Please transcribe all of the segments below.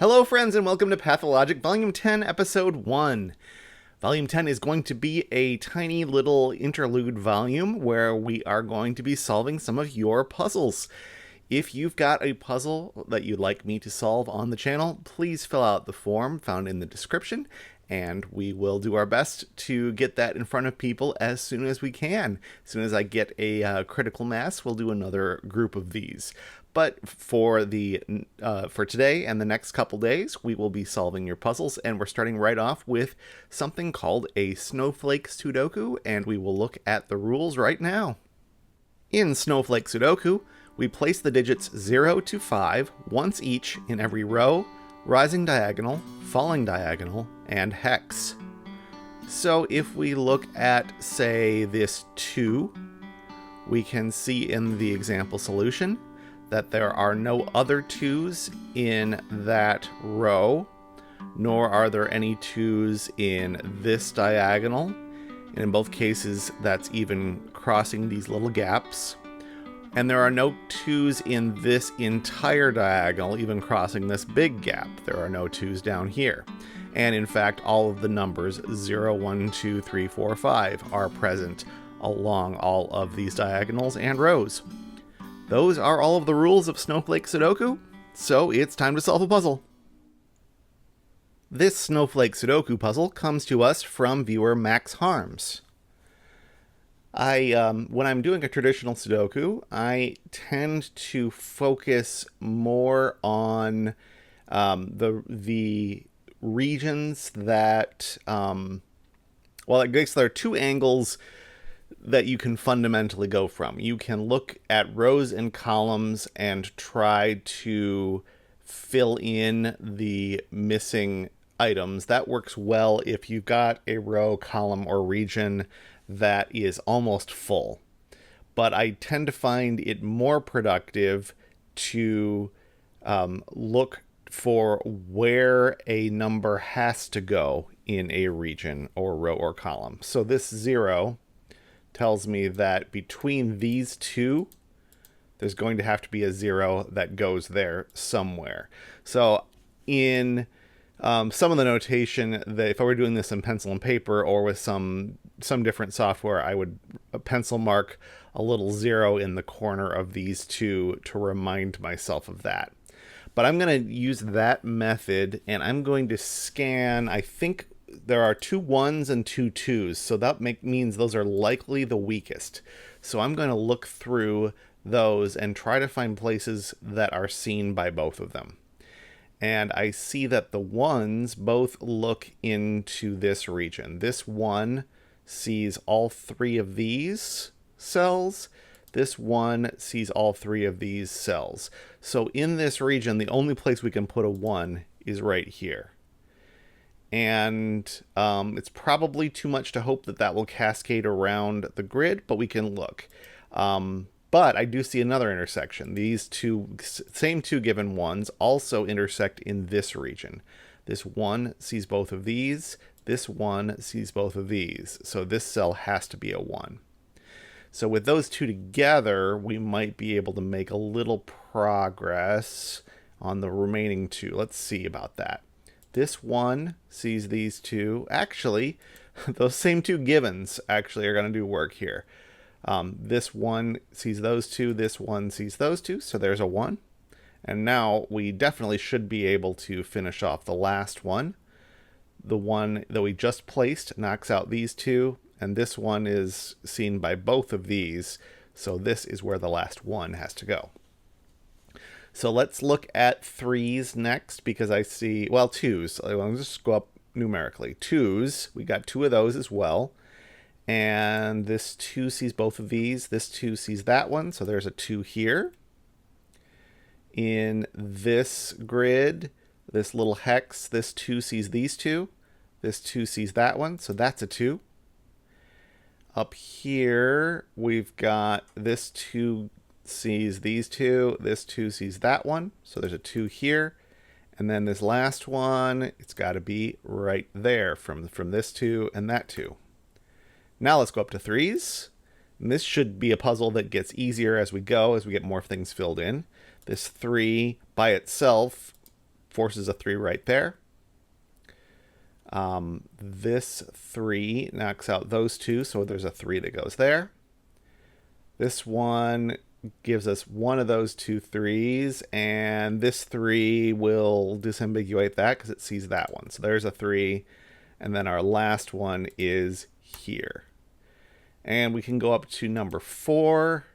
Hello, friends, and welcome to Pathologic Volume 10, Episode 1. Volume 10 is going to be a tiny little interlude volume where we are going to be solving some of your puzzles. If you've got a puzzle that you'd like me to solve on the channel, please fill out the form found in the description, and we will do our best to get that in front of people as soon as we can. As soon as I get a critical mass, we'll do another group of these. But for today and the next couple days, we will be solving your puzzles, and we're starting right off with something called a Snowflake Sudoku, and we will look at the rules right now. In Snowflake Sudoku, we place the digits 0 to 5 once each in every row, rising diagonal, falling diagonal, and hex. So if we look at, say, this 2, we can see in the example solution that there are no other 2's in that row, nor are there any 2's in this diagonal. And in both cases, that's even crossing these little gaps. And there are no 2's in this entire diagonal, even crossing this big gap. There are no 2's down here. And in fact, all of the numbers 0, 1, 2, 3, 4, 5 are present along all of these diagonals and rows. Those are all of the rules of Snowflake Sudoku, so it's time to solve a puzzle. This Snowflake Sudoku puzzle comes to us from viewer Max Harms. When I'm doing a traditional Sudoku, I tend to focus more on the regions that, I guess there are two angles that you can fundamentally go from. You can look at rows and columns and try to fill in the missing items. That works well if you've got a row, column, or region that is almost full. But I tend to find it more productive to look for where a number has to go in a region or row or column. So this 0 tells me that between these two, there's going to have to be a 0 that goes there somewhere. So in some of the notation, that if I were doing this in pencil and paper or with some different software, I would pencil mark a little 0 in the corner of these two to remind myself of that. But I'm going to use that method, and I'm going to scan, I think there are 2 1's and 2 2's, so that means those are likely the weakest. So I'm going to look through those and try to find places that are seen by both of them. And I see that the 1's both look into this region. This 1 sees all 3 of these cells. This 1 sees all 3 of these cells. So in this region, the only place we can put a 1 is right here. And it's probably too much to hope that that will cascade around the grid, but we can look. But I do see another intersection. These same two given 1's also intersect in this region. This 1 sees both of these. This 1 sees both of these. So this cell has to be a 1. So with those two together, we might be able to make a little progress on the remaining 2. Let's see about that. This 1 sees these 2. Actually, those same 2 givens actually are going to do work here. This 1 sees those 2. This 1 sees those 2. So there's a 1. And now we definitely should be able to finish off the last one. The one that we just placed knocks out these 2. And this one is seen by both of these. So this is where the last 1 has to go. So let's look at 3's next, because I see, 2's. I'll just go up numerically. 2's, we got 2 of those as well. And this 2 sees both of these. This 2 sees that one, so there's a 2 here. In this grid, this little hex, this 2 sees these 2. This 2 sees that one, so that's a 2. Up here, we've got this 2 sees these 2, this 2 sees that one, so there's a 2 here, and then this last one, it's got to be right there from this 2 and that 2. Now let's go up to 3's, and this should be a puzzle that gets easier as we go, as we get more things filled in. This 3 by itself forces a 3 right there. This 3 knocks out those two, so there's a 3 that goes there. This one gives us one of those 2 3s, and this 3 will disambiguate that because it sees that one. So there's a 3, and then our last one is here. And we can go up to number 4.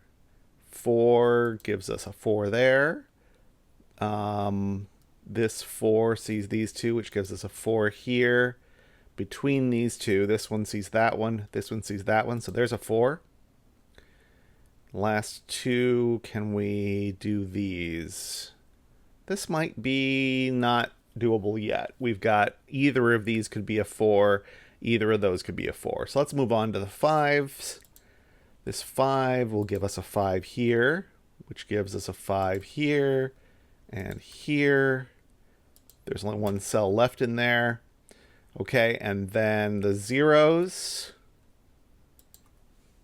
4 gives us a 4 there. This 4 sees these two, which gives us a 4 here. Between these two, this one sees that one, this one sees that one, so there's a 4. Last 2, can we do these? This might be not doable yet. We've got either of these could be a 4, either of those could be a 4. So let's move on to the 5s. This 5 will give us a 5 here, which gives us a 5 here and here. There's only one cell left in there. Okay, and then the 0s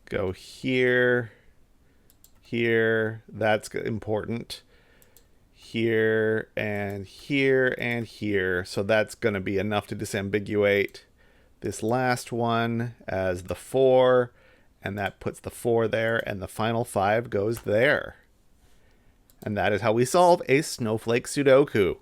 go here, here, that's important, here, and here, and here. So that's going to be enough to disambiguate this last one as the 4, and that puts the 4 there, and the final 5 goes there. And that is how we solve a Snowflake Sudoku.